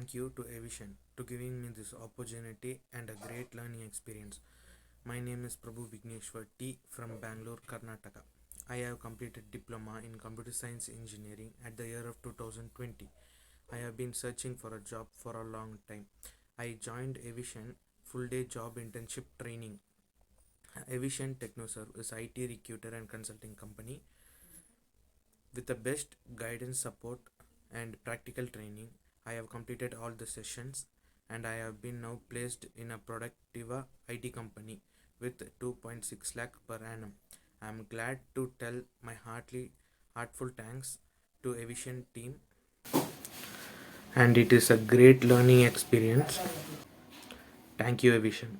Thank you to Evision to giving me this opportunity and a great learning experience. My name is Prabhu T from Bangalore, Karnataka. I have completed diploma in computer science engineering at the year of 2020. I have been searching for a job for a long time. I joined Evision full day job internship training. Evision TechnoServe is IT recruiter and consulting company with the best guidance support and practical training. I have completed all the sessions and I have been now placed in a Productiva IT company with 2.6 lakh per annum. I am glad to tell my heartful thanks to Evision team, and it is a great learning experience. Thank you, Evision.